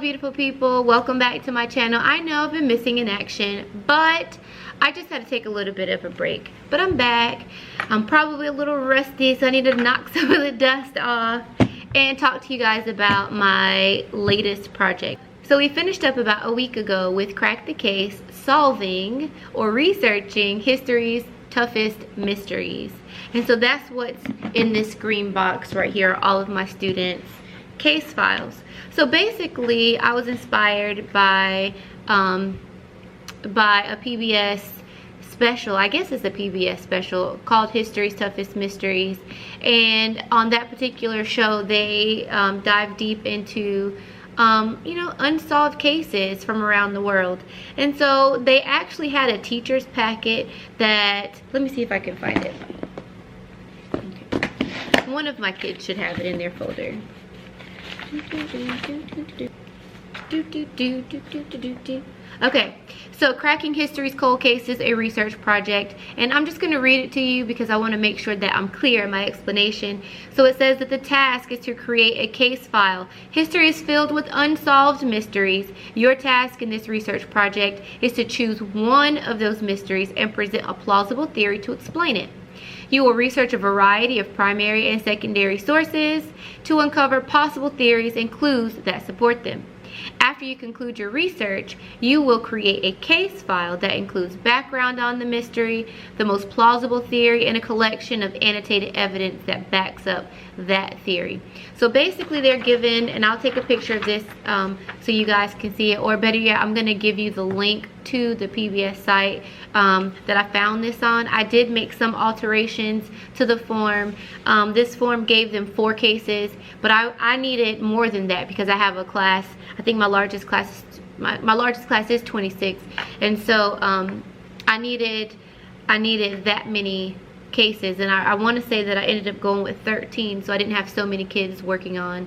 beautiful people, welcome back to my channel. I know I've been missing in action, but I just had to take a little bit of a break. But I'm back. I'm probably a little rusty, so I need to knock some of the dust off and talk to you guys about my latest project. So we finished up about a week ago with Crack the Case, solving or researching history's toughest mysteries. And so that's what's in this green box right here, all of my students' case files. So basically I was inspired by a PBS special, I guess it's a PBS special called History's Toughest Mysteries, and on that particular show they dive deep into you know, unsolved cases from around the world. And so they actually had a teacher's packet that, let me see if I can find it. Okay. One of my kids should have it in their folder. Okay, so Cracking History's Cold Cases, a research project, and I'm just going to read it to you because I want to make sure that I'm clear in my explanation. So it says that the task is to create a case file. History is filled with unsolved mysteries. Your task in this research project is to choose one of those mysteries and present a plausible theory to explain it. You will research a variety of primary and secondary sources to uncover possible theories and clues that support them. After you conclude your research, you will create a case file that includes background on the mystery, the most plausible theory, and a collection of annotated evidence that backs up that theory. So basically they're given, and I'll take a picture of this so you guys can see it, or better yet, I'm going to give you the link to the PBS site that I found this on. I did make some alterations to the form. This form gave them 4 cases, but I needed more than that because I have a class. I think my largest class is 26, and so I needed that many cases, and I want to say that I ended up going with 13, so I didn't have so many kids working on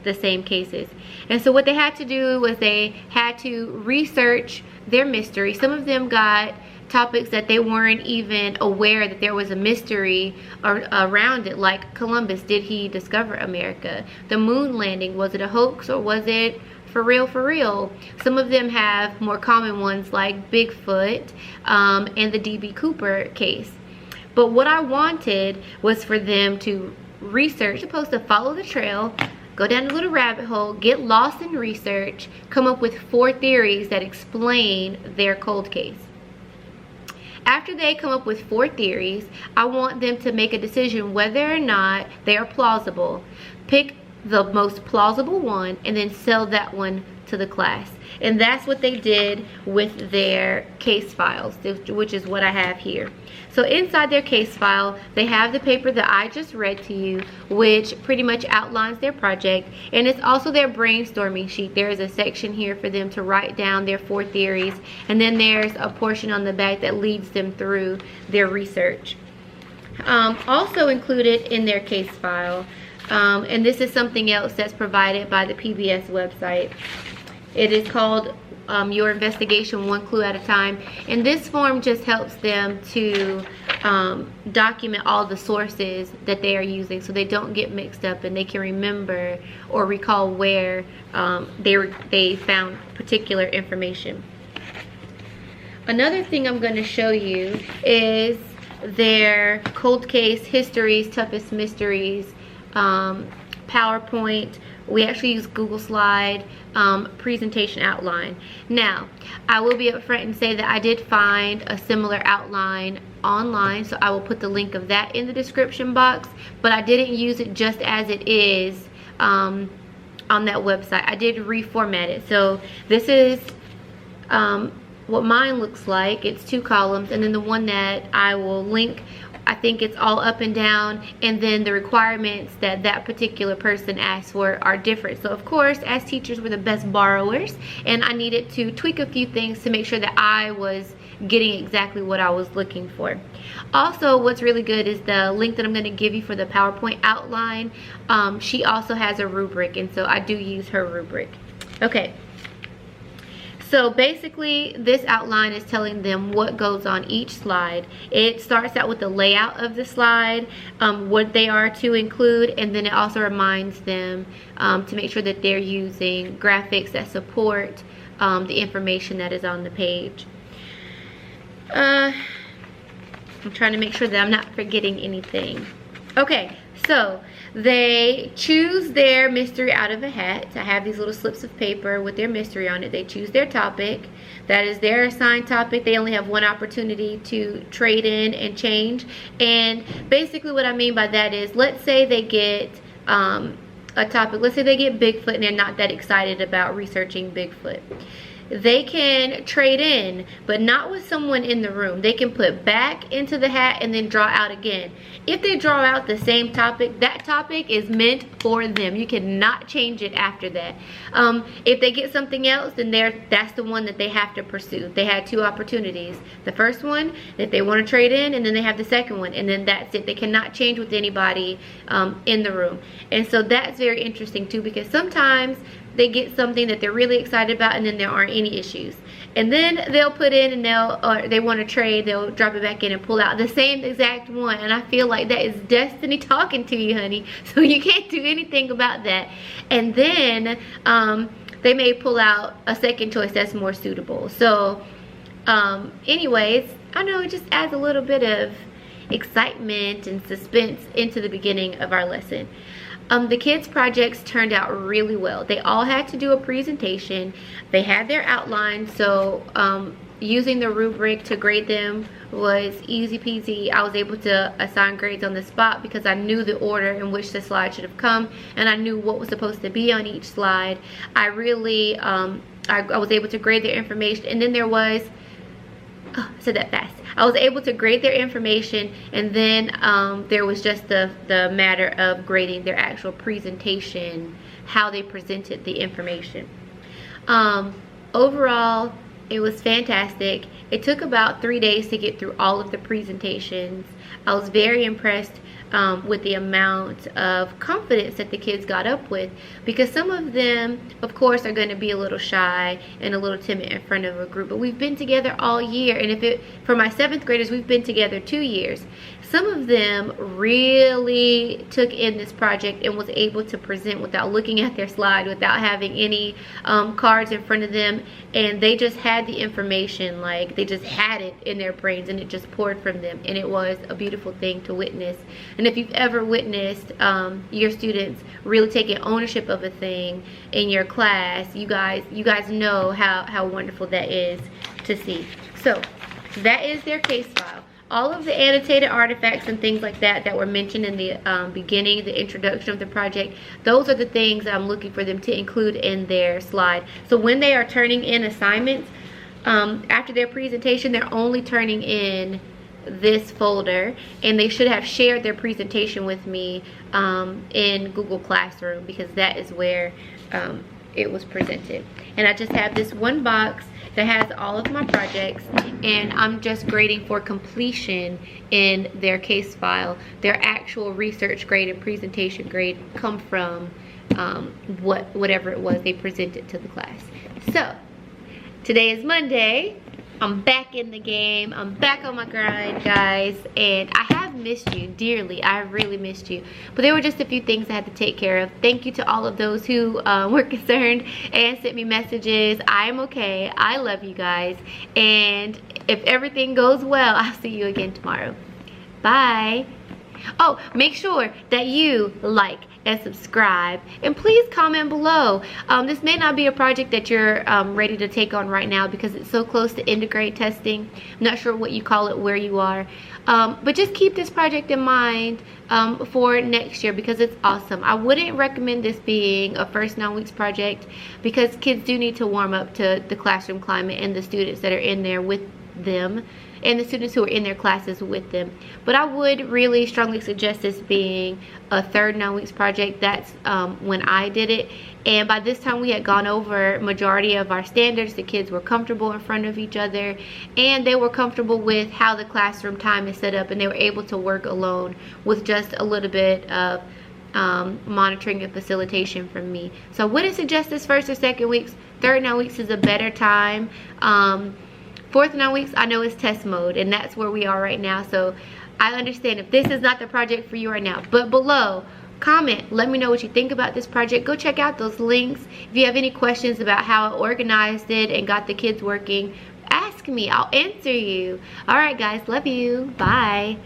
the same cases. And so what they had to do was they had to research their mystery. Some of them got topics that they weren't even aware that there was a mystery around it, like Columbus, did he discover America? The moon landing, was it a hoax or was it for real, for real? Some of them have more common ones like Bigfoot and the D.B. Cooper case. But what I wanted was for them to research. You're supposed to follow the trail, go down a little rabbit hole, get lost in research, come up with 4 theories that explain their cold case. After they come up with 4 theories, I want them to make a decision whether or not they are plausible. Pick the most plausible one and then sell that one to the class. And that's what they did with their case files, which is what I have here. So inside their case file, they have the paper that I just read to you, which pretty much outlines their project, and it's also their brainstorming sheet. There is a section here for them to write down their 4 theories, and then there's a portion on the back that leads them through their research. Also included in their case file, and this is something else that's provided by the PBS website. It is called Your Investigation One Clue at a Time, and this form just helps them to document all the sources that they are using so they don't get mixed up and they can remember or recall where they found particular information. Another thing I'm going to show you is their Cold Case History's Toughest Mysteries PowerPoint. We actually use Google Slide presentation outline. Now, I will be upfront and say that I did find a similar outline online, so I will put the link of that in the description box, but I didn't use it just as it is on that website. I did reformat it. So this is what mine looks like. It's 2 columns, and then the one that I will link, I think it's all up and down, and then the requirements that that particular person asked for are different. So of course, as teachers, we're the best borrowers, and I needed to tweak a few things to make sure that I was getting exactly what I was looking for. Also, what's really good is the link that I'm going to give you for the PowerPoint outline. She also has a rubric, and so I do use her rubric. Okay. So basically, this outline is telling them what goes on each slide. It starts out with the layout of the slide, what they are to include, and then it also reminds them to make sure that they're using graphics that support the information that is on the page. I'm trying to make sure that I'm not forgetting anything. Okay, so they choose their mystery out of a hat. I have these little slips of paper with their mystery on it. They choose their topic. That is their assigned topic. They only have one opportunity to trade in and change. And basically what I mean by that is, let's say they get a topic. Let's say they get Bigfoot and they're not that excited about researching Bigfoot. They can trade in, but not with someone in the room. They can put back into the hat and then draw out again. If they draw out the same topic, that topic is meant for them. You cannot change it after that. If they get something else, then that's the one that they have to pursue. They had two opportunities. The first one, that they want to trade in, and then they have the second one, and then that's it. They cannot change with anybody in the room. And so that's very interesting too, because sometimes they get something that they're really excited about and then there aren't any issues. And then they'll put in and they want to trade, they'll drop it back in and pull out the same exact one. And I feel like that is destiny talking to you, honey. So you can't do anything about that. And then they may pull out a second choice that's more suitable. So anyways, I know it just adds a little bit of excitement and suspense into the beginning of our lesson. The kids' projects turned out really well. They all had to do a presentation. They had their outline, so using the rubric to grade them was easy peasy. I was able to assign grades on the spot because I knew the order in which the slide should have come, and I knew what was supposed to be on each slide. I really, I was able to grade their information, and then there was, I said that fast. I was able to grade their information, and then there was just the matter of grading their actual presentation, how they presented the information. Overall, it was fantastic. It took about 3 days to get through all of the presentations. I was very impressed with the amount of confidence that the kids got up with, because some of them, of course, are going to be a little shy and a little timid in front of a group, but we've been together all year. And for my 7th graders, we've been together 2 years. Some of them really took in this project and was able to present without looking at their slide, without having any cards in front of them, and they just had the information, like they just had it in their brains and it just poured from them, and it was a beautiful thing to witness. And if you've ever witnessed your students really taking ownership of a thing in your class, you guys know how wonderful that is to see. So that is their case file. All of the annotated artifacts and things like that were mentioned in the beginning, the introduction of the project, those are the things that I'm looking for them to include in their slide. So when they are turning in assignments, after their presentation, they're only turning in this folder, and they should have shared their presentation with me in Google Classroom, because that is where it was presented. And I just have this one box that has all of my projects, and I'm just grading for completion in their case file. Their actual research grade and presentation grade come from whatever it was they presented to the class. So today is Monday. I'm back in the game. I'm back on my grind, guys, and I have missed you dearly. I really missed you, but there were just a few things I had to take care of. Thank you to all of those who were concerned and sent me messages. I am okay. I love you guys, and if everything goes well, I'll see you again tomorrow. Bye. Oh, make sure that you like and subscribe, and please comment below. This may not be a project that you're ready to take on right now because it's so close to end of grade testing. I'm not sure what you call it where you are, but just keep this project in mind for next year, because it's awesome. I wouldn't recommend this being a first 9 weeks project, because kids do need to warm up to the classroom climate and the students that are in there with them, and the students who are in their classes with them. But I would really strongly suggest this being a third 9 weeks project. That's when I did it, and by this time we had gone over majority of our standards. The kids were comfortable in front of each other, and they were comfortable with how the classroom time is set up, and they were able to work alone with just a little bit of monitoring and facilitation from me. So I wouldn't suggest this first or second weeks. Third 9 weeks is a better time. Fourth 9 weeks, I know, is test mode, and that's where we are right now. So I understand if this is not the project for you right now, but below, comment, let me know what you think about this project. Go check out those links. If you have any questions about how I organized it and got the kids working, ask me, I'll answer you. All right guys, love you, bye.